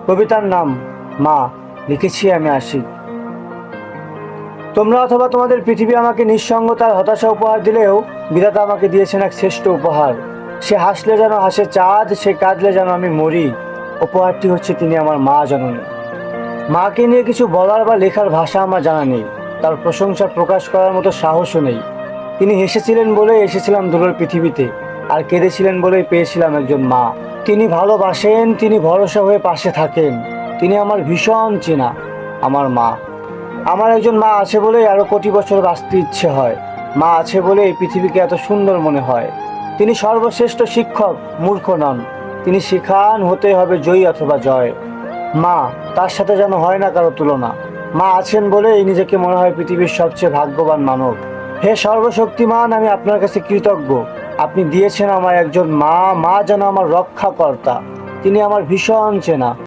কবিতার নাম মা, লিখেছি আমি আশিক। তোমরা অথবা তোমাদের পৃথিবী আমাকে নিঃসঙ্গতার হতাশা উপহার দিলেও বিধাতা আমাকে দিয়েছেন এক শ্রেষ্ঠ উপহার। সে হাসলে যেন হাসে চাঁদ, সে কাঁদলে যেন আমি মরি। উপহারটি হচ্ছে তিনি আমার মা জননী। মাকে নিয়ে কিছু বলার বা লেখার ভাষা আমার জানা নেই, তার প্রশংসা প্রকাশ করার মতো সাহসও নেই। তিনি হেসেছিলেন বলেই এসেছিলাম দুলোর পৃথিবীতে, আর কেঁদেছিলেন বলেই পেয়েছিলাম একজন মা। তিনি ভালোবাসেন, তিনি ভরসা হয়ে পাশে থাকেন, তিনি আমার ভীষণ চেনা, আমার মা। আমার একজন মা আছে বলেই আরো কোটি বছর বাঁচতে ইচ্ছে হয়। মা আছে বলে এই পৃথিবীকে এত সুন্দর মনে হয়। তিনি সর্বশ্রেষ্ঠ শিক্ষক, মূর্খ নন। তিনি শেখান হতে হবে জয়ী অথবা জয়। মা, তার সাথে যেন হয় না কারো তুলনা। মা আছেন বলেই নিজেকে মনে হয় পৃথিবীর সবচেয়ে ভাগ্যবান মানব। হে সর্বশক্তিমান, আমি আপনার কাছে কৃতজ্ঞ। আপনি দিয়েছেন আমায় একজন মা, মা যেন আমার রক্ষাকর্তা। তিনি আমার ভীষণ চেনা।